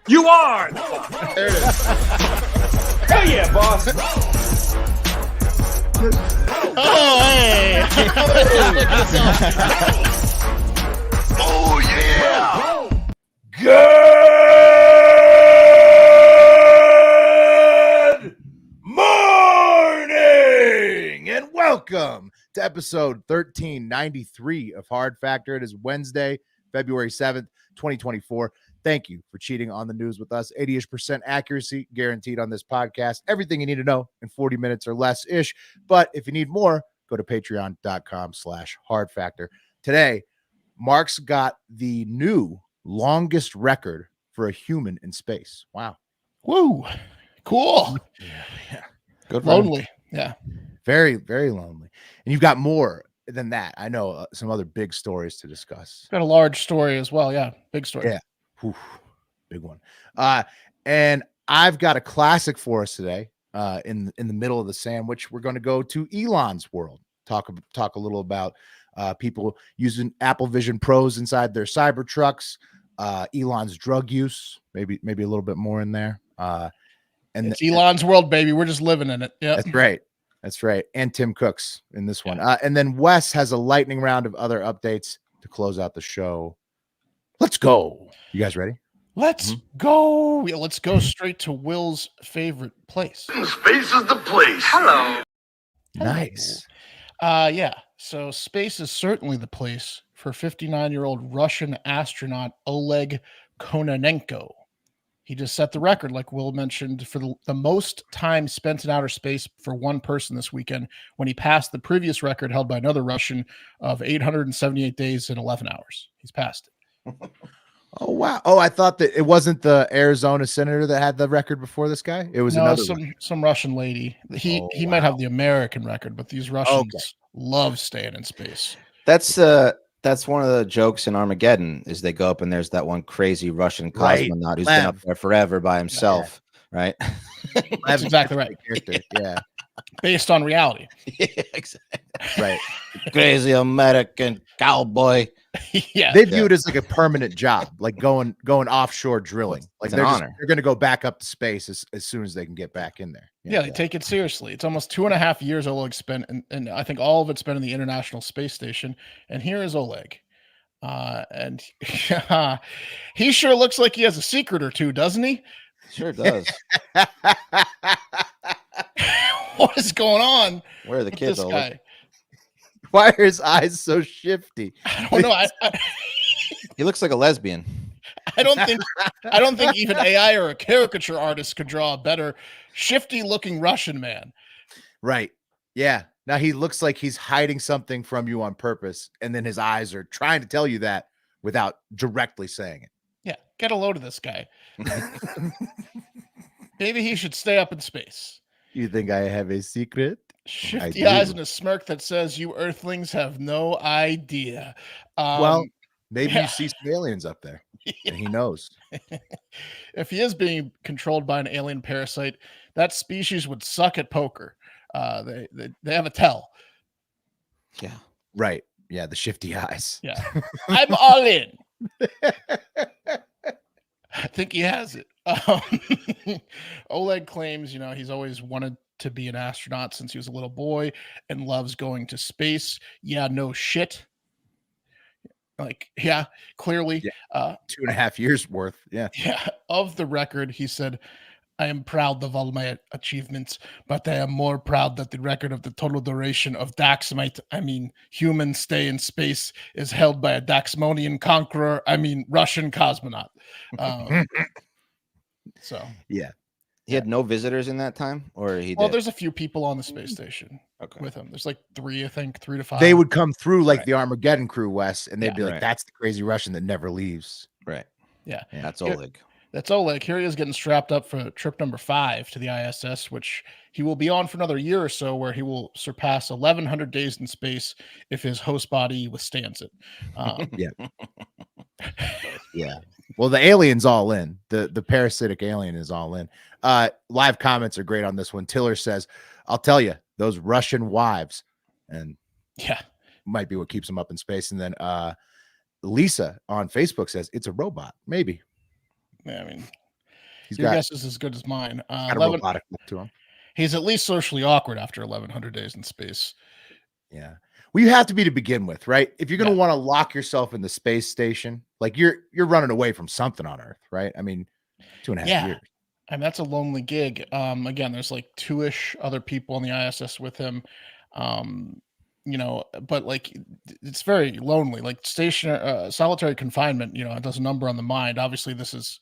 You are! There it is. Hell yeah, boss! Oh, hey! Oh, yeah! Good morning and welcome to episode 1393 of Hard Factor. It is Wednesday, February 7th, 2024. Thank you for cheating on the news with us. 80% accuracy guaranteed on this podcast. Everything you need to know in 40 minutes or less ish. But if you need more, go to patreon.com/hard factor. Today, Mark's got the new longest record for a human in space. Wow. Woo. Cool. Yeah. Good. Lonely. Yeah. Very, very lonely. And you've got more than that. I know some other big stories to discuss. Got a large story as well. Yeah. Big story. Yeah. Whew, big one. And I've got a classic for us today. In the middle of the sandwich, we're going to go to Elon's world. Talk a little about people using Apple Vision Pros inside their cyber trucks. Elon's drug use, maybe a little bit more in there. And it's Elon's world, baby. We're just living in it. Yeah, that's right. And Tim Cook's in this one. And then Wes has a lightning round of other updates to close out the show. Let's go. You guys ready? Let's go. Yeah, let's go straight to Will's favorite place. Space is the place. Hello. Nice. Yeah. So space is certainly the place for 59-year-old Russian astronaut Oleg Kononeko. He just set the record, like Will mentioned, for the most time spent in outer space for one person this weekend, when he passed the previous record held by another Russian of 878 days and 11 hours. He's passed it. Oh, wow. Oh, I thought that it wasn't the Arizona senator that had the record before this guy. It was another some Russian lady. He might have the American record, but these Russians love staying in space. That's one of the jokes in Armageddon is they go up and there's that one crazy Russian cosmonaut who's been up there forever by himself, right? That's exactly right. Character. Yeah. Based on reality. Yeah, exactly. Right. Crazy American cowboy. Yeah. They view it as like a permanent job, like going offshore drilling. Like It's an honor. they're going to go back up to space as soon as they can get back in there. Yeah, they take it seriously. It's almost 2.5 years Oleg spent, and I think all of it spent in the International Space Station. And here is Oleg. And he sure looks like he has a secret or two, doesn't he? Sure does. What is going on? Where are the kids? This guy? Why are his eyes so shifty? I don't know. He looks like a lesbian. I don't think even AI or a caricature artist could draw a better shifty-looking Russian man. Right. Yeah. Now he looks like he's hiding something from you on purpose, and then his eyes are trying to tell you that without directly saying it. Yeah, get a load of this guy. Maybe he should stay up in space. You think I have a secret? Shifty eyes and a smirk that says, "You Earthlings have no idea." Well, maybe you see some aliens up there, and he knows. If he is being controlled by an alien parasite, that species would suck at poker. They have a tell. Yeah. Right. Yeah. The shifty eyes. Yeah. I'm all in. I think he has it. Oleg claims, he's always wanted to be an astronaut since he was a little boy and loves going to space. Yeah, no shit. Like, yeah, clearly. Yeah. 2.5 years worth. Yeah. Yeah. Of the record, he said, "I am proud of all my achievements, but I am more proud that the record of the total duration of human stay in space is held by a Daxmonian conqueror, Russian cosmonaut." So yeah. He had no visitors in that time, or he did? There's a few people on the space station with him. There's like 3 to 5. They would come through like the Armageddon crew, Wes, and they'd be like, right. "That's the crazy Russian that never leaves." Right. Yeah. That's Oleg. That's Oleg. Here he is getting strapped up for trip number 5 to the ISS, which he will be on for another year or so, where he will surpass 1,100 days in space if his host body withstands it. Yeah. Well, the alien's all in. The parasitic alien is all in. Live comments are great on this one. Tiller says, "I'll tell you, those Russian wives," and might be what keeps them up in space. And then Lisa on Facebook says, "It's a robot." Maybe. Yeah, Your guess is as good as mine. Got a robotic look to him. He's at least socially awkward after 1,100 days in space. Yeah. Well, you have to be to begin with, right? If you're going to want to lock yourself in the space station, like you're running away from something on Earth, right? I mean, 2.5 years. I mean, that's a lonely gig. Again, there's like 2-ish other people on the ISS with him. But like it's very lonely. Like solitary confinement, it does a number on the mind. Obviously, this is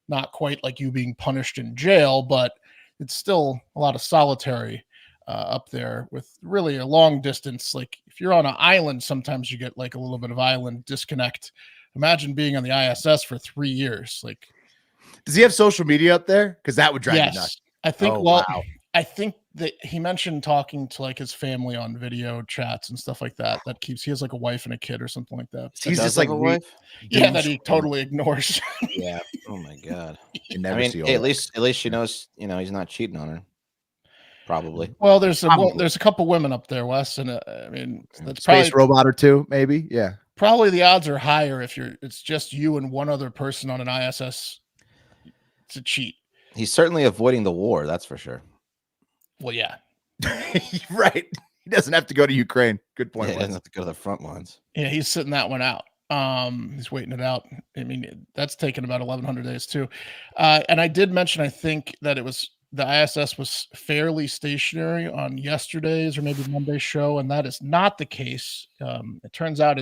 not quite like you being punished in jail, but it's still a lot of solitary up there with really a long distance. Like if you're on an island, sometimes you get like a little bit of island disconnect. Imagine being on the ISS for 3 years. Like, does he have social media up there? Because that would drive me nuts. I think. I think that he mentioned talking to like his family on video chats and stuff like that. He has like a wife and a kid or something like that. He's just like a wife. Yeah, that he totally ignores. Yeah. Oh my god. I mean, at least she knows. He's not cheating on her. Probably. Well, there's a couple women up there, Wes, and I mean that's space probably, robot or two, maybe. Yeah. Probably the odds are higher if it's just you and one other person on an ISS to cheat. He's certainly avoiding the war, that's for sure. Well, yeah. Right. He doesn't have to go to Ukraine. Good point. Yeah, he doesn't have to go to the front lines. Yeah, he's sitting that one out. He's waiting it out. I mean, that's taken about 1,100 days too. And I did mention, I think that the ISS was fairly stationary on yesterday's or maybe Monday's show, and that is not the case. It turns out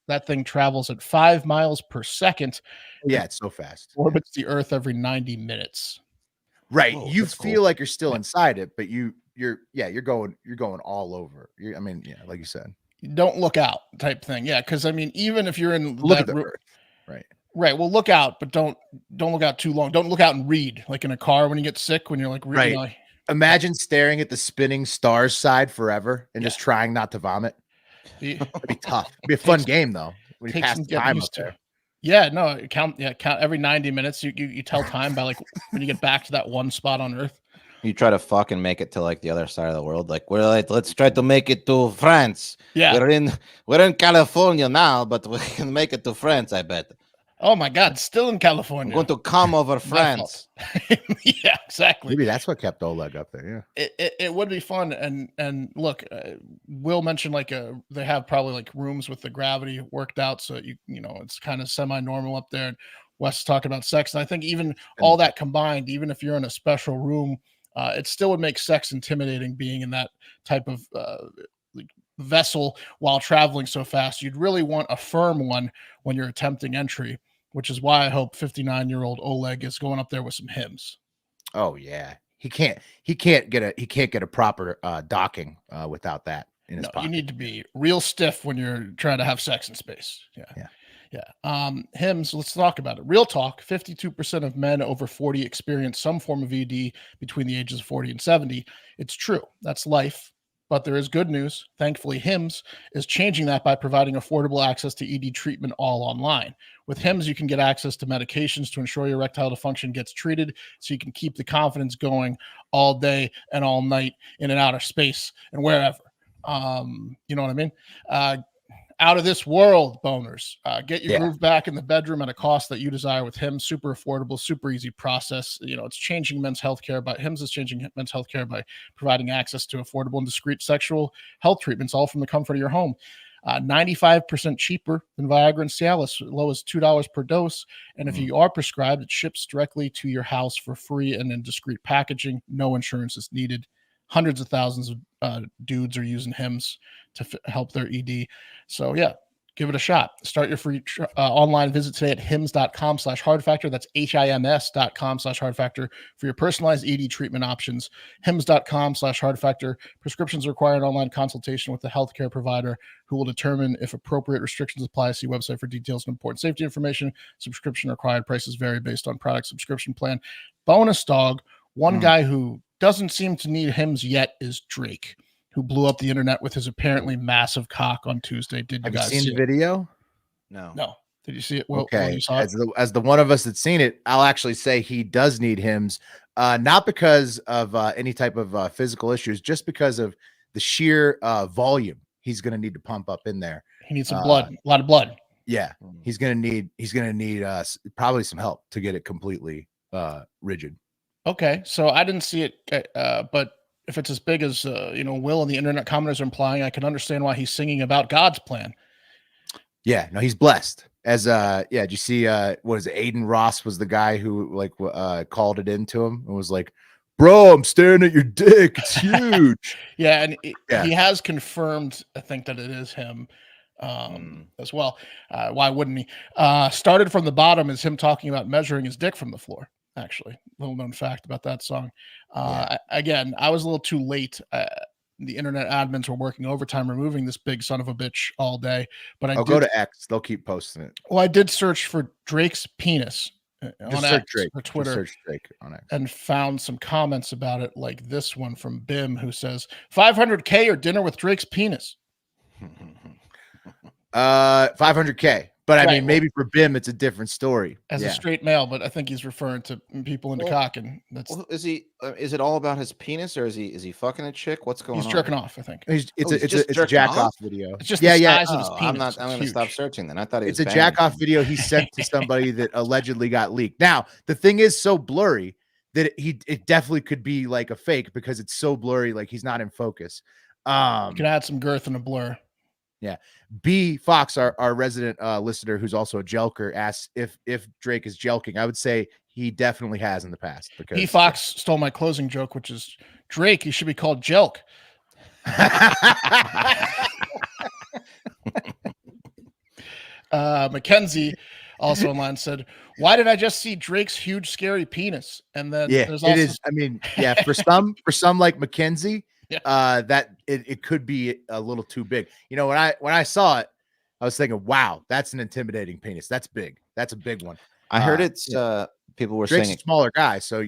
that thing travels at 5 miles per second. Yeah, it's so fast. Orbits the Earth every 90 minutes. Right. Whoa, you feel like you're still inside it, but you're going all over. I mean, yeah, like you said. Don't look out type thing. Yeah, because I mean, even if you're in look at the Earth. Right. Well, look out, but don't look out too long. Don't look out and read like in a car when you get sick, when you're like reading. Right. Imagine staring at the spinning stars side forever and just trying not to vomit. It'd be tough. It'd be a fun game though. When you pass the time up there. Yeah, no, count every 90 minutes. You tell time by like when you get back to that one spot on Earth. You try to fucking make it to like the other side of the world. Like let's try to make it to France. Yeah, we're in California now, but we can make it to France, I bet. Oh my God, still in California. I'm going to come over France. Yeah, exactly. Maybe that's what kept Oleg up there. Yeah, it would be fun. And look, Will mentioned like they have probably like rooms with the gravity worked out, so it's kind of semi-normal up there. And Wes is talking about sex, and I think even all that combined, even if you're in a special room, it still would make sex intimidating being in that type of vessel while traveling so fast. You'd really want a firm one when you're attempting entry, which is why I hope 59-year-old Oleg is going up there with some hymns. Oh yeah, he can't get a proper docking without that in his pocket. You need to be real stiff when you're trying to have sex in space. Yeah. Hymns. Let's talk about it. Real talk. 52% of men over 40 experience some form of ED between the ages of 40 and 70. It's true. That's life. But there is good news. Thankfully, HIMS is changing that by providing affordable access to ED treatment all online. With HIMS, you can get access to medications to ensure your erectile dysfunction gets treated so you can keep the confidence going all day and all night in and outer space and wherever. You know what I mean? Out of this world boners. Get your groove back in the bedroom at a cost that you desire with HIMS. Super affordable, super easy process. It's changing men's healthcare. HIMS is changing men's healthcare by providing access to affordable and discreet sexual health treatments, all from the comfort of your home. 95% cheaper than Viagra and Cialis, as low as $2 per dose. And if you are prescribed, it ships directly to your house for free and in discreet packaging. No insurance is needed. Hundreds of thousands of dudes are using HIMS to help their ED. So yeah, give it a shot. Start your free online visit today at hims.com/hardfactor. That's HIMS.com/hardfactor for your personalized ED treatment options. hims.com/hardfactor. Prescriptions require an online consultation with the healthcare provider who will determine if appropriate restrictions apply. See website for details and important safety information. Subscription required. Prices vary based on product subscription plan. Bonus dog. One guy who doesn't seem to need HIMS yet is Drake, who blew up the internet with his apparently massive cock on Tuesday. Did you guys seen the video? No. Did you see it? Okay. As the one of us that's seen it, I'll actually say he does need HIMS, not because of any type of physical issues, just because of the sheer volume he's going to need to pump up in there. He needs some blood, a lot of blood. Yeah, he's going to need probably some help to get it completely rigid. Okay, so I didn't see it, but if it's as big as Will and the internet commenters are implying, I can understand why he's singing about God's plan. Yeah, no, he's blessed. As did you see what is it? Aiden Ross was the guy who called it into him and was like, "Bro, I'm staring at your dick. It's huge." Yeah, and he has confirmed, I think, that it is him as well. Why wouldn't he? Started from the bottom is him talking about measuring his dick from the floor. Actually, little known fact about that song. Again, I was a little too late. The internet admins were working overtime removing this big son of a bitch all day. But I'll go to X. They'll keep posting it. Well, I did search for Drake's penis on X or Twitter. Search Drake on X. And found some comments about it, like this one from Bim, who says 500K or dinner with Drake's penis. 500K. But I mean, maybe for Bim, it's a different story. As a straight male, but I think he's referring to people into cock, and that's. Well, is it all about his penis, or is he fucking a chick? What's going on? He's jerking off, I think. It's a jack off video. It's just the size of his penis. I'm going to stop searching then. I thought it's a jack off video he sent to somebody that allegedly got leaked. Now the thing is so blurry that it definitely could be like a fake because it's so blurry, like he's not in focus. You can add some girth and a blur. Yeah. B Fox, our resident listener, who's also a jelker, asks if Drake is jelking. I would say he definitely has in the past. Because B Fox stole my closing joke, which is Drake. He should be called Jelk. Mackenzie, also online, said, "Why did I just see Drake's huge, scary penis?" And then there's also, it is. I mean, for some like Mackenzie. That it could be a little too big. When I saw it, I was thinking, wow, that's an intimidating penis. That's big. That's a big one. I heard it's people were Drake's saying a smaller guy, so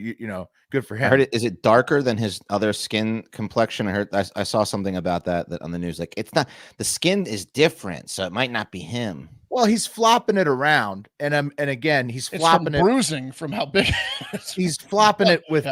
good for him. I heard is it darker than his other skin complexion? I saw something about that on the news. Like, it's not, the skin is different, so it might not be him. Well, he's flopping it around, and again, he's flopping it bruising from how big it is. He's flopping it with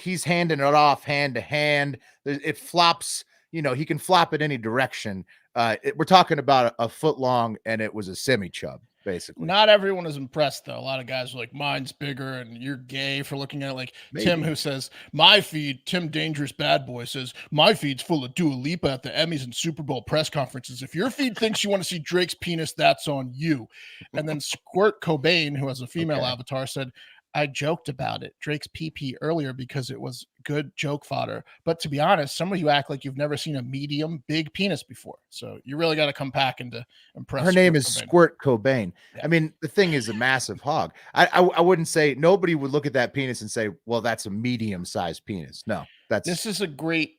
he's handing it off hand to hand. It flops. He can flop it any direction. We're talking about a foot long, and it was a semi chub. Basically, not everyone is impressed though. A lot of guys are like, mine's bigger and you're gay for looking at it. Like maybe. Tim, who says my feed, Tim Dangerous Bad Boy says my feed's full of Dua Lipa at the Emmys and Super Bowl press conferences. If your feed thinks you want to see Drake's penis, that's on you. And then Squirt Cobain, who has a female avatar, said, I joked about it, Drake's PP, earlier because it was good joke fodder. But to be honest, some of you act like you've never seen a medium big penis before. So you really got to come packing to impress. Her name is Squirt Cobain. Yeah. I mean, the thing is a massive hog. I wouldn't say, nobody would look at that penis and say, well, that's a medium-sized penis. No, this is a great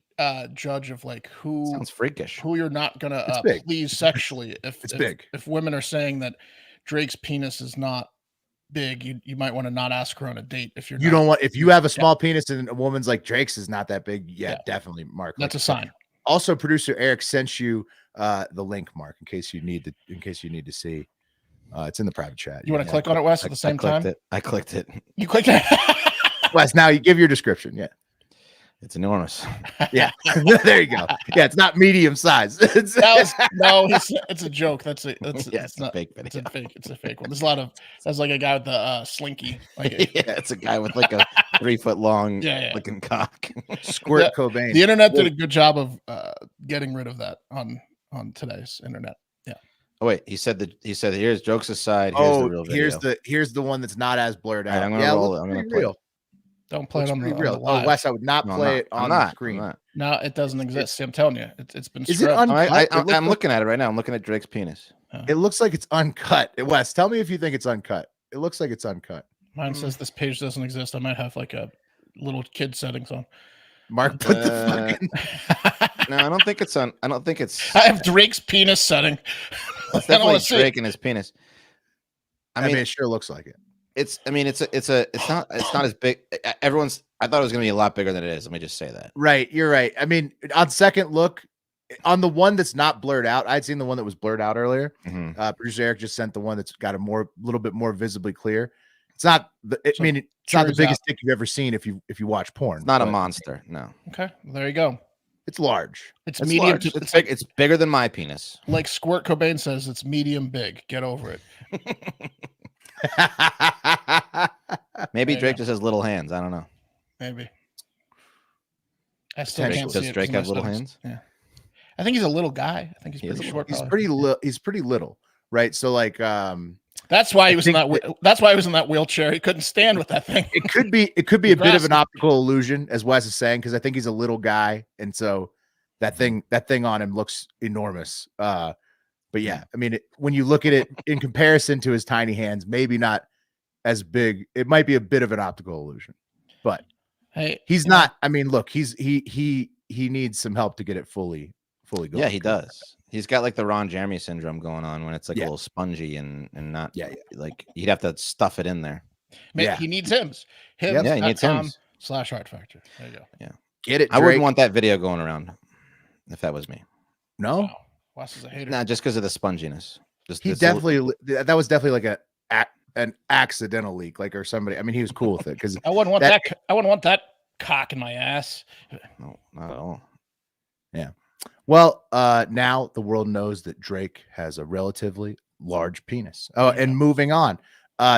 judge of like who sounds freakish, who you're not gonna please sexually. If women are saying that Drake's penis is not big, you might want to not ask her on a date. If you have a small penis and a woman's like, Drake's is not that big, definitely mark. That's a sign. Also, producer Eric sent you the link, Mark, in case you need to see. It's in the private chat. You want to click on it, Wes, at the same time? I clicked it. You clicked it. Wes, now you give your description. Yeah. It's enormous. Yeah. There you go. Yeah, it's not medium size. It's a joke. It's not fake video. It's a fake one. There's a lot of that's like a guy with the slinky. It's a guy with like a 3 foot long looking cock. Squirt Cobain. The internet did a good job of getting rid of that on today's internet. Yeah. Oh wait, he said here's jokes aside. Here's the real video. Here's the one that's not as blurred out. Right, I'm gonna roll it. I'm gonna play it. Don't play it on the real. Live. Wes, I would not play it on the screen. No, it doesn't exist. I'm telling you, it's been. Is it uncut? I'm looking at it right now. I'm looking at Drake's penis. It looks like it's uncut. Wes, tell me if you think it's uncut. It looks like it's uncut. Mine says this page doesn't exist. I might have like a little kid settings on. Mark, put the fucking. No, I don't think it's on. I don't think it's. I have Drake's penis setting. It's definitely Drake and his penis. I mean, it sure looks like it. It's not as big. I thought it was going to be a lot bigger than it is. Let me just say that. Right. You're right. I mean, on second look, on the one that's not blurred out, I'd seen the one that was blurred out earlier. Mm-hmm. Producer Eric just sent the one that's got a little bit more visibly clear. It's not it's not the biggest dick you've ever seen if you watch porn. It's not a monster. No. Okay. Well, there you go. It's large. It's medium. Large. It's big. It's bigger than my penis. Like Squirt Cobain says, it's medium big. Get over it. Maybe There you Drake go. just has little hands. I don't know. Maybe. I still Potentially. can't see Does it Drake 'cause my have little studies- hands? Yeah. I think he's a little guy. I think he's He is pretty a short. He's probably. he's pretty little, right? So like That's why he I was in think that. That's why he was in that wheelchair. He couldn't stand with that thing. it could be a bit of Grasping. an optical illusion, as Wes is saying, because I think he's a little guy, and so that thing on him looks enormous. But yeah, I mean, when you look at it in comparison to his tiny hands, maybe not as big. It might be a bit of an optical illusion, but Hey, he's not. I mean, look, he needs some help to get it fully going. Yeah, he does. He's got like the Ron Jeremy syndrome going on when it's like Yeah. a little spongy and not Yeah. like you'd have to stuff it in there. Yeah. He needs Hims. Yep. Yeah, he needs Hims. /Heart Factor. There you go. Get it, I wouldn't Drake. want that video going around if that was me. No, Wow. Wes is a hater. Nah, just because of the sponginess. Just he this little- definitely that was definitely like an accidental leak, like, or somebody. I mean, he was cool with it because I wouldn't want that- that. I wouldn't want that cock in my ass. No, not at all. well, now the world knows that Drake has a relatively large penis. Oh, Yeah. and moving on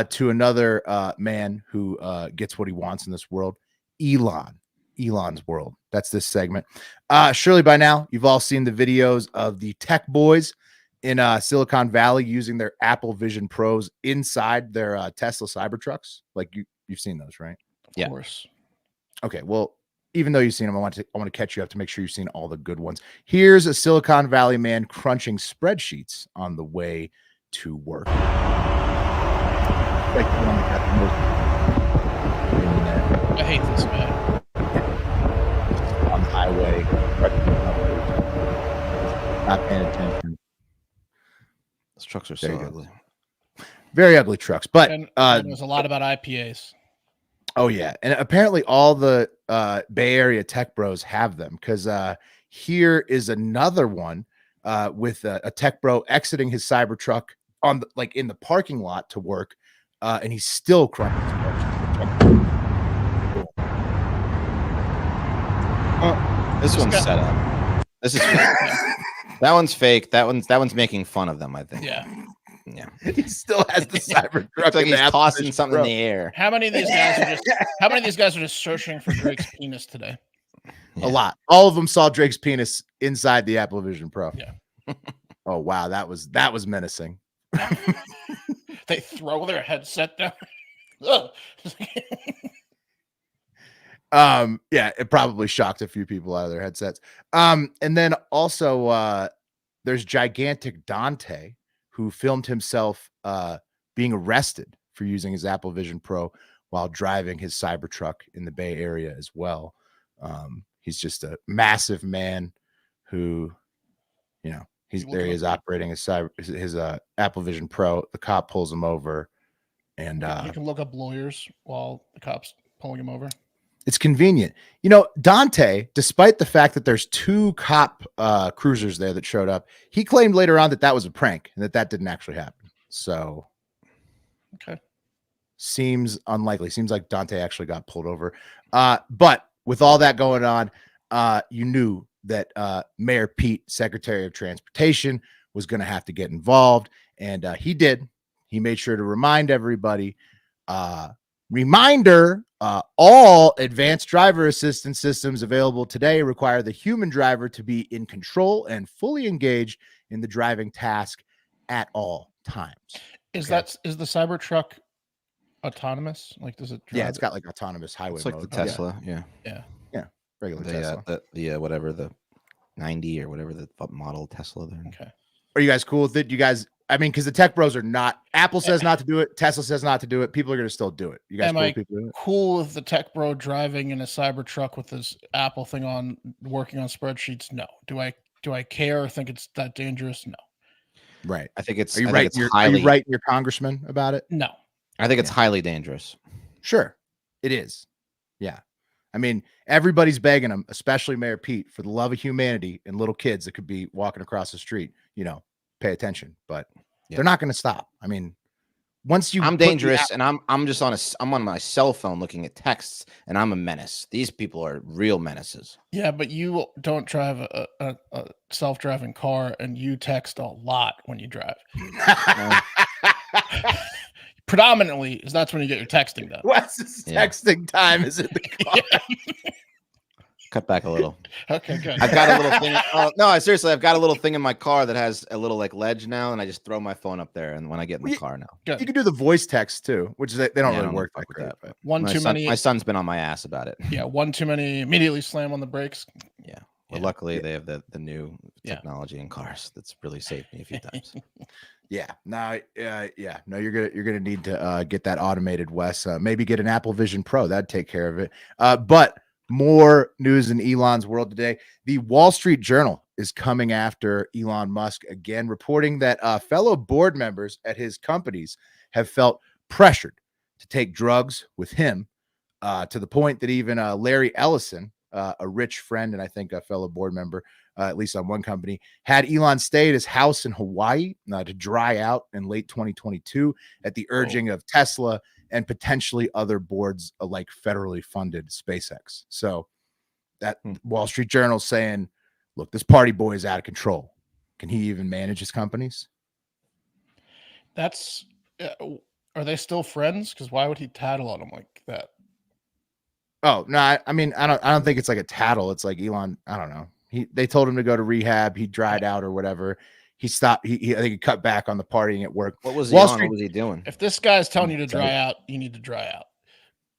to another man who gets what he wants in this world, Elon's world. That's this segment. Surely by now you've all seen the videos of the tech boys in Silicon Valley using their Apple Vision Pros inside their Tesla Cybertrucks. Like you've seen those, right? Of Yeah. course. Okay, well, even though you've seen them, I want to catch you up to make sure you've seen all the good ones. Here's a Silicon Valley man crunching spreadsheets on the way to work. Like the one that got the most in there I hate this man. on the highway, not paying attention. Those trucks are There so you go. ugly. Very ugly trucks, but And there's a lot about IPAs. oh yeah, and apparently all the Bay Area tech bros have them because here is another one with a tech bro exiting his Cybertruck on the, in the parking lot to work, and he's still crunching. This one's guy- set up. This is fake. That one's fake. That one's making fun of them, I think. Yeah. Yeah. He still has the Cybertruck. It's like in the he's Apple tossing Vision something Pro. in the air. How many of these guys are just? How many of these guys are just searching for Drake's penis today? A lot. All of them saw Drake's penis inside the Apple Vision Pro. Yeah. Oh wow, that was menacing. They throw their headset down. Ugh. Yeah, it probably shocked a few people out of their headsets. And then also there's Gigantic Dante, who filmed himself being arrested for using his Apple Vision Pro while driving his Cybertruck in the Bay Area as well. He's just a massive man who, he is operating his Apple Vision Pro. The cop pulls him over, and You can look up lawyers while the cops pulling him over. it's convenient. Dante, despite the fact that there's two cop cruisers there that showed up, he claimed later on that was a prank and that didn't actually happen. So, Okay. seems unlikely. Seems like Dante actually got pulled over. But with all that going on, you knew that Mayor Pete, Secretary of Transportation, was going to have to get involved, and he did. He made sure to remind everybody. Reminder, all advanced driver assistance systems available today require the human driver to be in control and fully engaged in the driving task at all times. Is Okay. the Cybertruck autonomous? Like, does it? Yeah, drive it's got like autonomous highway It's like mode. the Tesla. Yeah. Regular The, Tesla. whatever the 90 or whatever the model Tesla there. Okay. Are you guys cool with it? You guys, I mean, because the tech bros are not. Apple says not to do it. Tesla says not to do it. People are going to still do it. You guys Am cool I with people doing it? cool with the tech bro driving in a Cybertruck with his Apple thing on, working on spreadsheets? No. Do I care or think it's that dangerous? No. Right. I think it's. Are you I think right? it's Are highly. you writing your congressman about it? No. I think it's highly dangerous. Sure, it is. Yeah. I mean, everybody's begging him, especially Mayor Pete, for the love of humanity and little kids that could be walking across the street, pay attention. But they're not going to stop. I mean, once you I'm put the dangerous, and I'm just I'm on my cell phone looking at texts, and I'm a menace. These people are real menaces. Yeah, but you don't drive a self-driving car, and you text a lot when you drive. You predominantly is that's when you get your texting done. Wes's texting time is in the car. Cut back a little. Okay, good. I've got a little thing. No, seriously, I've got a little thing in my car that has a little like ledge now, and I just throw my phone up there. And when I get in the car now, Good. You can do the voice text too, which is they don't really work like that. But my son's been on my ass about it. Yeah, one too many. Immediately slam on the brakes. Yeah. Well, luckily they have the new technology in cars that's really saved me a few times. No, you're gonna need to get that automated, Wes. Maybe get an Apple Vision Pro. That'd take care of it. But more news in Elon's world today. The Wall Street Journal is coming after Elon Musk again, reporting that fellow board members at his companies have felt pressured to take drugs with him, to the point that even Larry Ellison, a rich friend and I think a fellow board member, at least on one company, had Elon stay at his house in Hawaii to dry out in late 2022 at the urging of Tesla and potentially other boards like federally funded SpaceX. So that Wall Street Journal saying, look, this party boy is out of control. Can he even manage his companies? That's are they still friends? Because why would he tattle on him like that? Oh no, I mean I don't think it's like a tattle. It's like Elon, I don't know. They told him to go to rehab, he dried out or whatever. He stopped. I think he cut back on the partying at work. What was Wall Street? Street? What was he doing? If this guy's telling you to dry out, you need to dry out.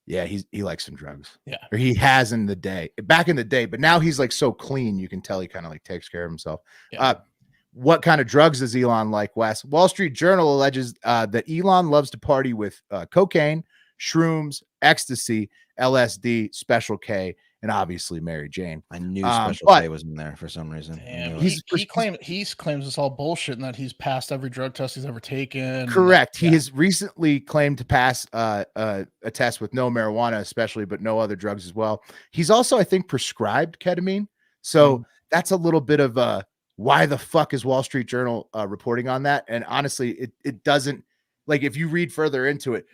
Yeah, he likes some drugs. Yeah, or he has in the day, back in the day. But now he's like so clean, you can tell he kind of like takes care of himself. Yeah. What kind of drugs does Elon like, Wes? Wall Street Journal alleges that Elon loves to party with cocaine, shrooms, ecstasy, LSD, Special K, and obviously Mary Jane. I knew Special K was in there for some reason. Damn, he claims it's all bullshit and that he's passed every drug test he's ever taken. Correct. He has recently claimed to pass a test with no marijuana, especially, but no other drugs as well. He's also, I think, prescribed ketamine. So that's a little bit of why the fuck is Wall Street Journal reporting on that? And honestly, it doesn't, like, if you read further into it,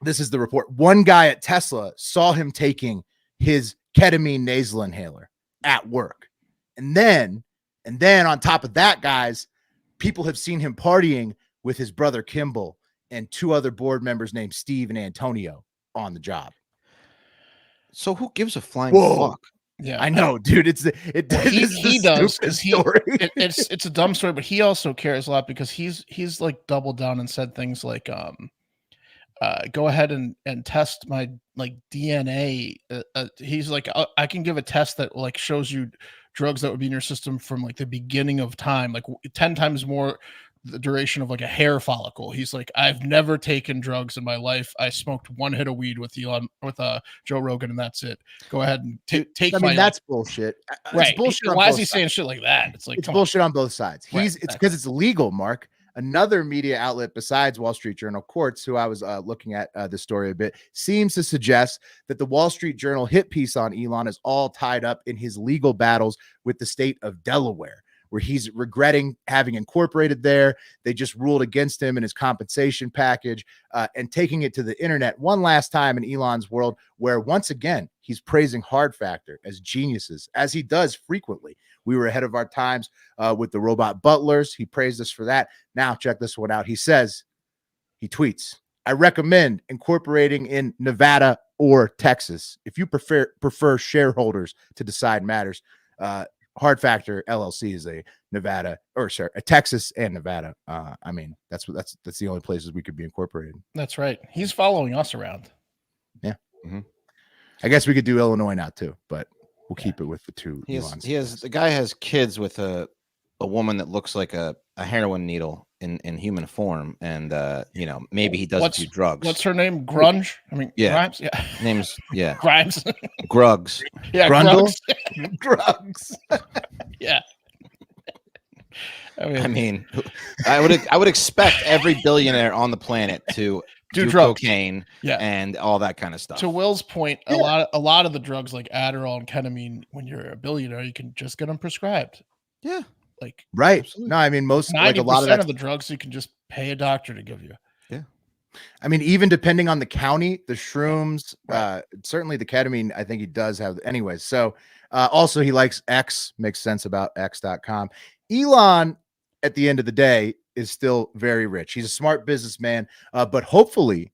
this is the report. One guy at Tesla saw him taking his ketamine nasal inhaler at work. And then on top of that, guys, people have seen him partying with his brother Kimball and two other board members named Steve and Antonio on the job. So who gives a flying fuck? Yeah, I know, dude. He does because it's a dumb story, but he also cares a lot because he's like doubled down and said things like go ahead and test my like DNA. He's like, I can give a test that like shows you drugs that would be in your system from like the beginning of time, like 10 times more the duration of like a hair follicle. He's like, I've never taken drugs in my life. I smoked one hit of weed with Elon, with Joe Rogan, and that's it. Go ahead and take. I mean, that's bullshit. Right? It's bullshit. Why is he saying shit like that? It's like it's bullshit on both sides. It's because it's illegal, Mark. Another media outlet besides Wall Street Journal, Quartz, who I was looking at this story a bit, seems to suggest that the Wall Street Journal hit piece on Elon is all tied up in his legal battles with the state of Delaware, where he's regretting having incorporated there. They just ruled against him in his compensation package, and taking it to the internet one last time in Elon's world, where once again, he's praising Hard Factor as geniuses, as he does frequently. We were ahead of our times with the robot butlers. He praised us for that. Now check this one out. He tweets, I recommend incorporating in Nevada or Texas. If you prefer shareholders to decide matters, Hard Factor LLC is a Texas and Nevada. I mean, that's the only places we could be incorporated. That's right. He's following us around. Yeah. Mm-hmm. I guess we could do Illinois now too, but we'll keep it with the two. The guy has kids with a woman that looks like a heroin needle in human form, and maybe he does a few drugs. What's her name? Grunge? I mean, Grimes? Yeah. Name's Grimes. Grugs. Yeah, Grundle. Drugs. Yeah. I mean, I would expect every billionaire on the planet to do cocaine and all that kind of stuff. To Will's point, a lot of the drugs like Adderall and ketamine, when you're a billionaire, you can just get them prescribed. Yeah. Like right. Absolutely. No, I mean 90% a lot of the drugs you can just pay a doctor to give you. Yeah. I mean, even depending on the county, the shrooms, certainly the ketamine, I think he does have anyways. So also he likes X, makes sense about X.com. Elon at the end of the day is still very rich. He's a smart businessman, but hopefully,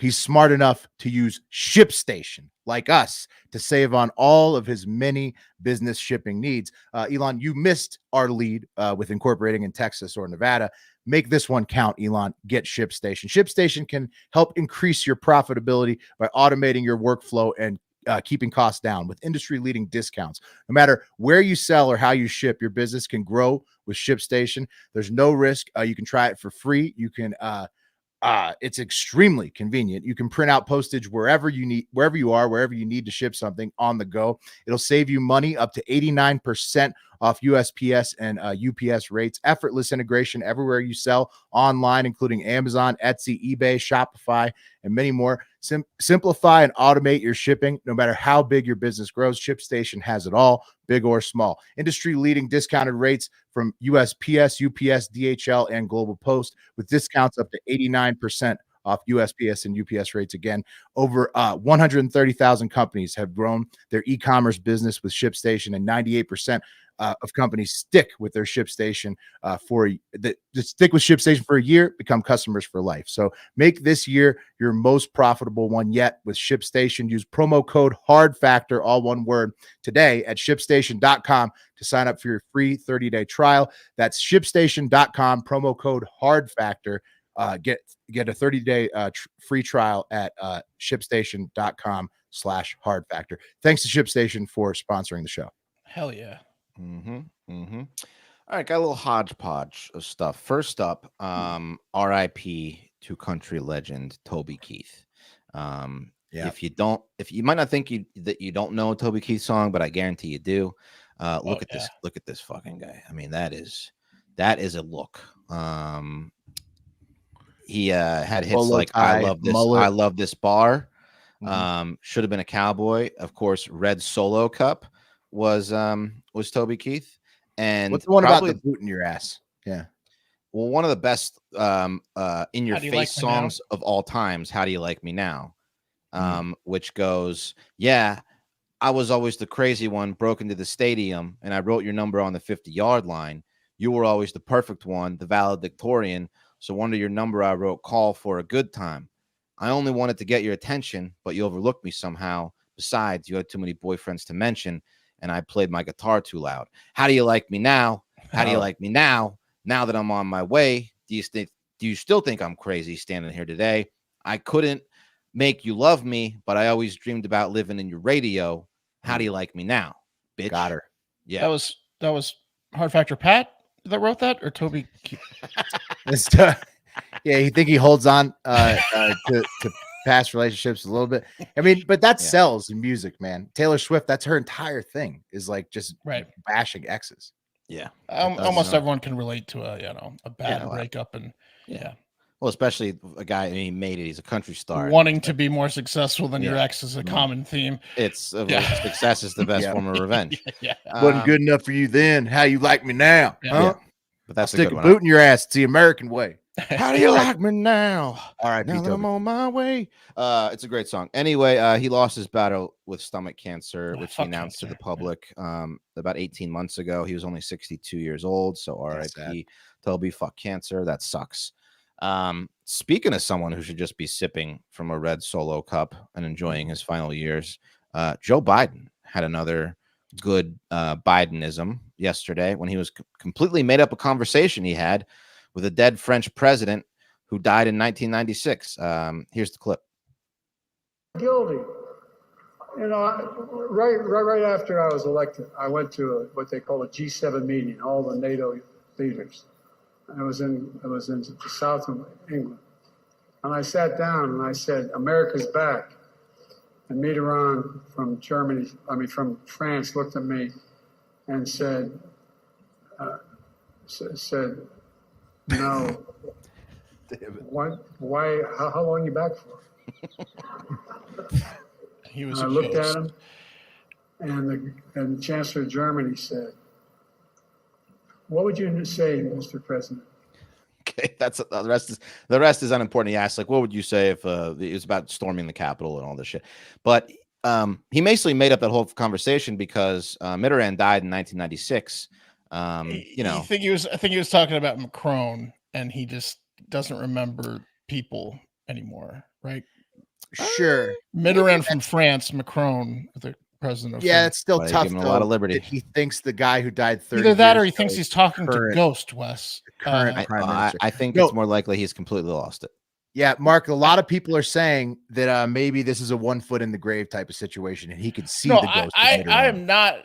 he's smart enough to use ShipStation like us to save on all of his many business shipping needs. Elon, you missed our lead with incorporating in Texas or Nevada. Make this one count, Elon. Get ShipStation. ShipStation can help increase your profitability by automating your workflow and keeping costs down with industry-leading discounts. No matter where you sell or how you ship, your business can grow with ShipStation. There's no risk. You can try it for free. You can it's extremely convenient. You can print out postage wherever you need to ship something on the go. It'll save you money up to 89% off USPS and UPS rates. Effortless integration everywhere you sell online, including Amazon, Etsy, eBay, Shopify, and many more. Simplify and automate your shipping. No matter how big your business grows, ShipStation has it all, big or small. Industry-leading discounted rates from USPS, UPS, DHL, and Global Post, with discounts up to 89% off USPS and UPS rates. Again, over 130,000 companies have grown their e-commerce business with ShipStation, and 98% of companies stick with their ShipStation stick with ShipStation for a year, become customers for life. So make this year your most profitable one yet with ShipStation. Use promo code HARDFACTOR, all one word, today at ShipStation.com to sign up for your free 30-day trial. That's ShipStation.com, promo code HARDFACTOR. Get a 30-day free trial at ShipStation.com/HARDFACTOR. Thanks to ShipStation for sponsoring the show. Hell yeah. All right, got a little hodgepodge of stuff. First up, R.I.P. to country legend Toby Keith. If you might not think that you don't know a Toby Keith song, but I guarantee you do. Look at this fucking guy. I mean, that is a look. He had hits like "I love this," mullet. "I love this bar." Should have been a cowboy. Of course, Red Solo Cup was Toby Keith. And what's the one about the boot in your ass? Yeah. Well, one of the best in your face songs of all times, How Do You Like Me Now? Which goes, yeah, I was always the crazy one, broke into the stadium, and I wrote your number on the 50-yard line. You were always the perfect one, the valedictorian. So under your number, I wrote call for a good time. I only wanted to get your attention, but you overlooked me somehow. Besides, you had too many boyfriends to mention, and I played my guitar too loud. How do you like me now? How do you like me now? Now that I'm on my way, do you still think I'm crazy standing here today? I couldn't make you love me, but I always dreamed about living in your radio. How do you like me now, bitch? Got her. Yeah. That was Hard Factor Pat that wrote that, or Toby? Yeah, you think he holds on to past relationships a little bit. I mean, but that sells in music, man. Taylor Swift, that's her entire thing, is like just bashing exes. Yeah. Almost everyone can relate to a bad breakup, and well, especially a guy, he made it. He's a country star. Wanting to be more successful than your ex is a common theme. It's success is the best form of revenge. Wasn't good enough for you then. How you like me now? Huh? Yeah. But that's stick a boot in your ass. It's the American way. How do you like me now? All right, now that I'm on my way. It's a great song. Anyway, he lost his battle with stomach cancer, which he announced to the public about 18 months ago. He was only 62 years old. So R.I.P. Toby, fuck cancer. That sucks. Speaking of someone who should just be sipping from a red Solo cup and enjoying his final years, Joe Biden had another good Bidenism yesterday when he was completely made up a conversation he had with a dead French president who died in 1996. Here's the clip. Guilty. Right after I was elected, I went to what they call a G7 meeting, all the NATO leaders. I was in the south of England. And I sat down and I said, America's back. And Mitterrand from France looked at me and said, no. Why? How long are you back for? He was. I looked at him, and the Chancellor of Germany said, "What would you say, Mr. President?" Okay, that's the rest is unimportant. He asked, like, what would you say if it was about storming the Capitol and all this shit? But he basically made up that whole conversation because Mitterrand died in 1996. I think he was talking about Macron, and he just doesn't remember people anymore, right? Sure. Mitterrand from France, Macron, the president of France. It's still tough. Give him a lot of liberty. He thinks the guy who died 30 Either that, years or he thinks he's talking to Ghost, Wes. Current prime minister. I think it's more likely he's completely lost it. Yeah, Mark, a lot of people are saying that maybe this is a 1 foot in the grave type of situation, and he could see the ghost. I am not.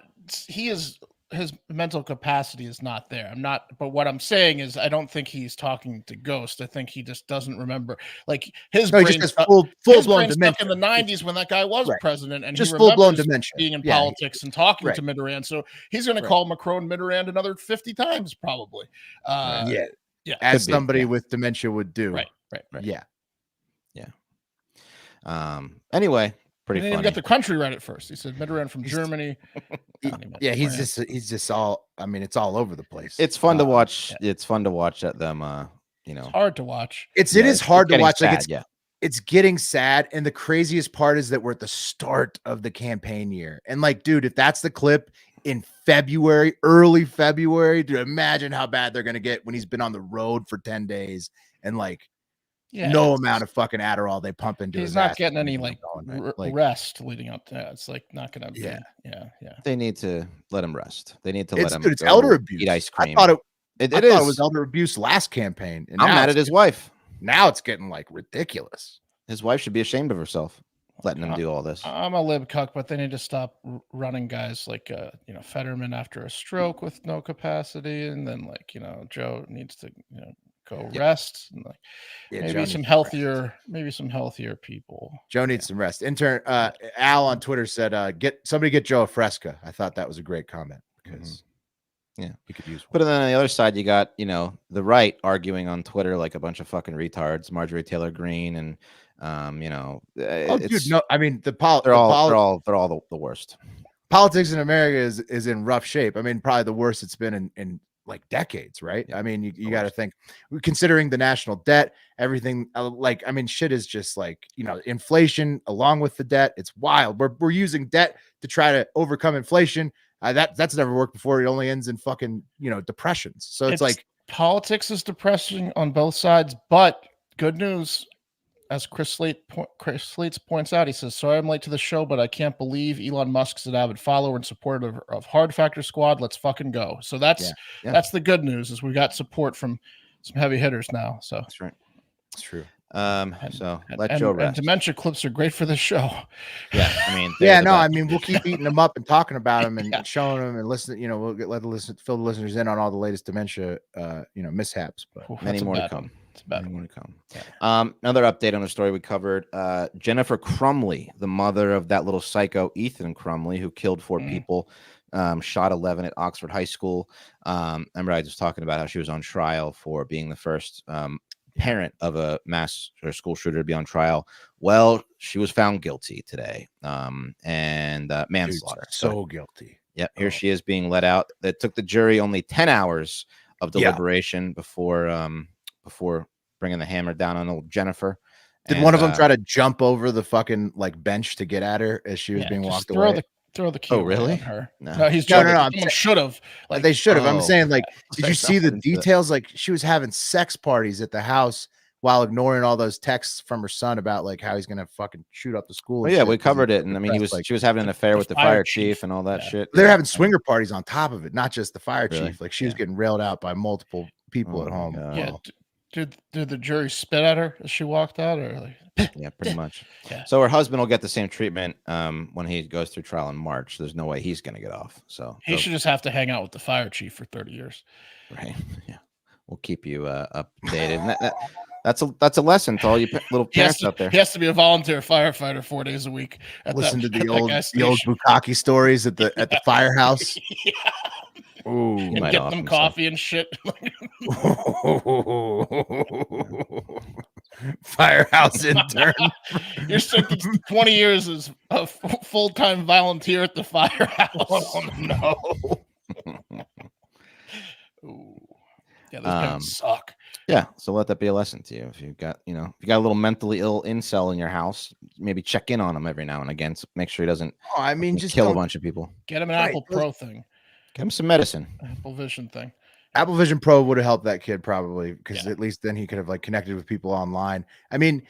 His mental capacity is not there. I'm not. But what I'm saying is, I don't think he's talking to Ghost. I think he just doesn't remember. Like his brain, just full blown dementia in the 90s when that guy was president, and just he full blown dementia, being in politics and talking to Mitterrand. So he's going to call Macron Mitterrand another 50 times probably. As somebody with dementia would do. Right. Yeah. Anyway, pretty funny. He didn't even get the country right at first. He said Mitterrand from Germany. He's just all. I mean, it's all over the place. It's fun to watch. It's fun to watch at them. It's hard to watch. It is hard to watch. Sad, it's getting sad. And the craziest part is that we're at the start of the campaign year. And like, dude, if that's the clip in February, early February, dude, imagine how bad they're gonna get when he's been on the road for 10 days and like. No amount of fucking Adderall they pump into his ass. He's not getting any rest leading up to that. It's like not gonna be. Yeah. They need to let him rest. They need to let him. It's elder abuse. Eat ice cream. I thought it was elder abuse last campaign. And I'm mad at his wife. Now it's getting like ridiculous. His wife should be ashamed of herself, letting him do all this. I'm a lib cuck, but they need to stop running guys like Fetterman after a stroke with no capacity, and then Joe needs to go rest and maybe some healthier people. Joe needs some rest. Intern Al on Twitter said get Joe a Fresca. I thought that was a great comment because he could use one. But then on the other side you got the right arguing on Twitter like a bunch of fucking retards, Marjorie Taylor Greene, and I mean they're all the worst. Politics in America is in rough shape. I mean, probably the worst it's been in like decades, right? I mean, you got to think, considering the national debt, everything, shit is just like, inflation along with the debt. It's wild. We're using debt to try to overcome inflation. That's never worked before. It only ends in fucking, depressions. So it's like politics is depressing on both sides, but good news. As Chris Slates points out, he says, sorry I'm late to the show, but I can't believe Elon Musk's an avid follower and supporter of Hard Factor Squad. Let's fucking go. So that's the good news, is we got support from some heavy hitters now. So that's right. It's true. Let Joe rest. And dementia clips are great for the show. Yeah, I mean, we'll keep eating them up and talking about them and showing them and listening. We'll fill the listeners in on all the latest dementia, mishaps. But many more to come. It's bad. More to come. Another update on the story we covered. Jennifer Crumbley, the mother of that little psycho Ethan Crumbley, who killed 4 people, shot 11 at Oxford High School. Remember, I was talking about how she was on trial for being the first parent of a mass or school shooter to be on trial. Well, she was found guilty today, and manslaughter. So guilty. Yep. Here she is being let out. That took the jury only 10 hours of deliberation before bringing the hammer down on old Jennifer. Did one of them try to jump over the fucking bench to get at her as she was being walked away? Throw the key. Oh, really? On her. No, he's no. Someone should have. They should have. I'm saying, did you see the details? Like, she was having sex parties at the house while ignoring all those texts from her son about how he's gonna fucking shoot up the school. Well, we covered it, and I mean, she was having an affair with the fire chief and all that shit. They're having swinger parties on top of it, not just the fire chief. Like, she was getting railed out by multiple people at home. Yeah. Did the jury spit at her as she walked out, or yeah, pretty much. Yeah. So her husband will get the same treatment when he goes through trial in March. There's no way he's going to get off. So he should just have to hang out with the fire chief for 30 years. Right. Yeah. We'll keep you updated. And that's a lesson to all you little parents out there. He has to be a volunteer firefighter 4 days a week. Listen to the old bukkake stories at the firehouse. Yeah. Ooh, and get them coffee and shit. Firehouse intern. You're stuck 20 years as a full-time volunteer at the firehouse. Oh no. Ooh. Yeah, those guys suck. Yeah, so let that be a lesson to you. If you've got, if you got a little mentally ill incel in your house, maybe check in on him every now and again. So make sure he doesn't. Just kill a bunch of people. Get him an Apple Pro thing. Give him some medicine. Apple Vision thing. Apple Vision Pro would have helped that kid probably, because at least then he could have like connected with people online. I mean,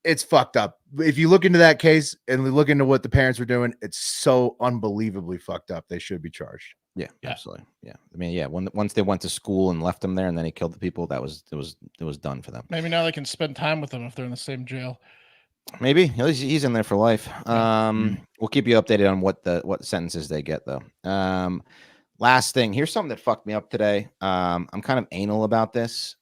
it's fucked up. If you look into that case and we look into what the parents were doing, it's so unbelievably fucked up. They should be charged. Yeah, absolutely. Yeah, I mean, once they went to school and left them there, and then he killed the people, it was done for them. Maybe now they can spend time with them if they're in the same jail. Maybe at least he's in there for life. We'll keep you updated on what sentences they get, though. Last thing, here's something that fucked me up today. I'm kind of anal about this.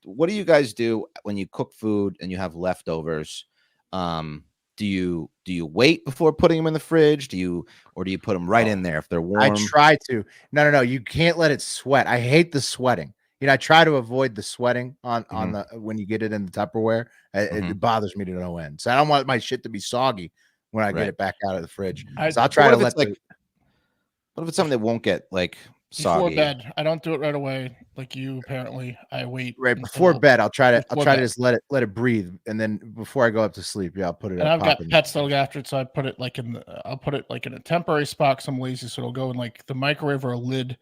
What do you guys do when you cook food and you have leftovers? Do you wait before putting them in the fridge? Do you put them right in there if they're warm? I try to. No. You can't let it sweat. I hate the sweating. I try to avoid the sweating on the when you get it in the Tupperware. It bothers me to no end. So I don't want my shit to be soggy when I get it back out of the fridge. So I'll try to let what if it's something that won't get like soggy? Before bed, I don't do it right away like you. Apparently, I wait right before bed. I'll try to just let it breathe, and then before I go up to sleep, I'll put it. And I've got pets that'll go after it, so I put it like I'll put it like in a temporary spot. 'Cause I'm lazy, so it'll go in like the microwave or a lid,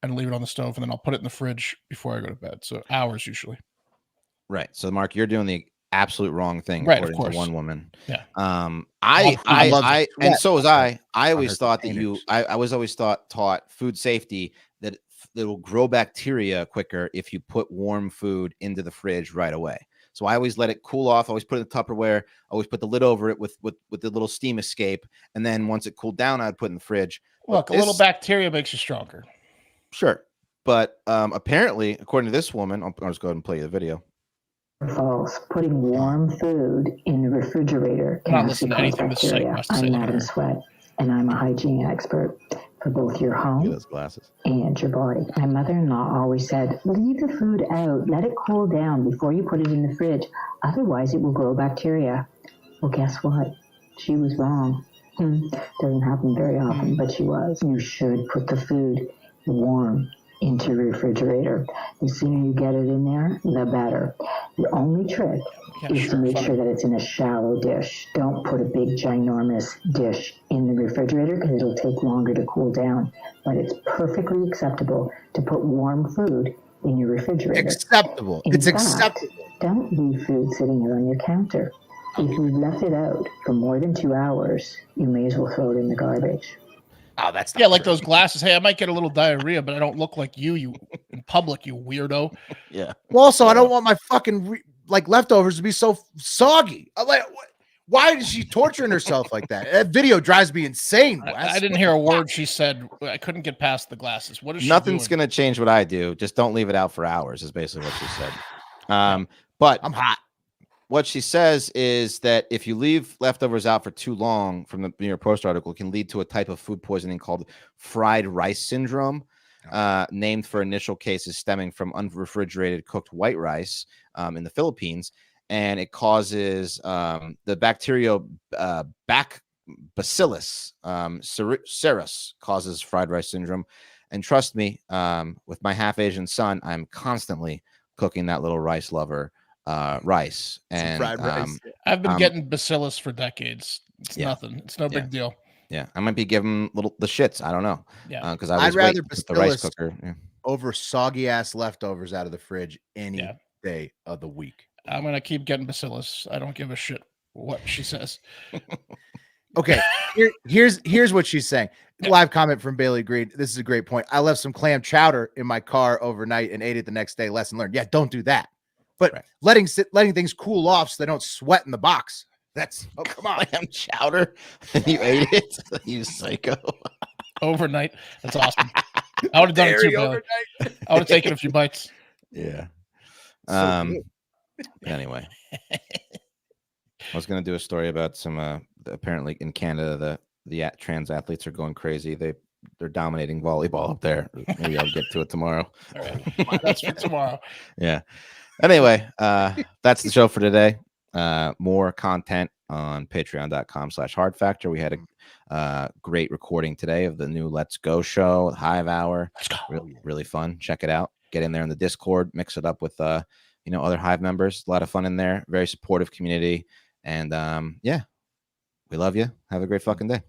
and leave it on the stove, and then I'll put it in the fridge before I go to bed. So hours usually. Right. So Mark, you're doing the absolute wrong thing, right? According to one woman. Yeah. I and so was I. I always thought that I was always taught food safety that it will grow bacteria quicker if you put warm food into the fridge right away. So I always let it cool off. I always put it in the Tupperware. I always put the lid over it with the little steam escape, and then once it cooled down, I'd put it in the fridge. Look, a little bacteria makes you stronger. Sure, but apparently, according to this woman, I'll just go ahead and play you the video. False. Putting warm food in the refrigerator can actually cause bacteria. I'm Madam Sweat, and I'm a hygiene expert for both your home and your body. My mother-in-law always said, leave the food out, let it cool down before you put it in the fridge, otherwise it will grow bacteria. Well, guess what? She was wrong. Doesn't happen very often, but she was. You should put the food warm into your refrigerator. The sooner you get it in there, the better. The only trick is to make sure that it's in a shallow dish. Don't put a big, ginormous dish in the refrigerator because it'll take longer to cool down. But it's perfectly acceptable to put warm food in your refrigerator. Acceptable. It's acceptable. Don't leave food sitting out on your counter. If you've left it out for more than 2 hours, you may as well throw it in the garbage. Oh, that's like those glasses. Hey, I might get a little diarrhea, but I don't look like you in public, you weirdo. Yeah. Well, also, I don't want my fucking leftovers to be so soggy. I'm like, why is she torturing herself like that? That video drives me insane. I didn't hear a word she said. I couldn't get past the glasses. What is Nothing's she doing? Gonna change what I do. Just don't leave it out for hours. Is basically what she said. But I'm hot. What she says is that if you leave leftovers out for too long, from the New York Post article, it can lead to a type of food poisoning called fried rice syndrome, named for initial cases stemming from unrefrigerated cooked white rice in the Philippines. And it causes the bacterial bacillus cereus causes fried rice syndrome. And trust me, with my half Asian son, I'm constantly cooking that little rice lover rice and fried rice. I've been getting bacillus for decades. It's nothing. It's no big deal. Yeah, I might be giving the shits. I don't know. Yeah, because I'd rather bacillus the rice cooker over soggy ass leftovers out of the fridge any day of the week. I'm gonna keep getting bacillus. I don't give a shit what she says. Okay, here's what she's saying. Live comment from Bailey Green. This is a great point. I left some clam chowder in my car overnight and ate it the next day. Lesson learned. Yeah, don't do that. But letting things cool off so they don't sweat in the box. That's come on. Clam chowder. You ate it, you psycho. Overnight. That's awesome. I would have done it too, Bailey. I would have taken a few bites. Yeah. Anyway, I was going to do a story about some apparently in Canada the trans athletes are going crazy. They're dominating volleyball up there. Maybe I'll get to it tomorrow. All right. That's for tomorrow. Yeah. Anyway, that's the show for today. More content on patreon.com/hard factor. We had a great recording today of the new Let's Go show, Hive Hour. Let's go. Really fun. Check it out. Get in there in the Discord, mix it up with other Hive members. A lot of fun in there. Very supportive community. And we love you. Have a great fucking day.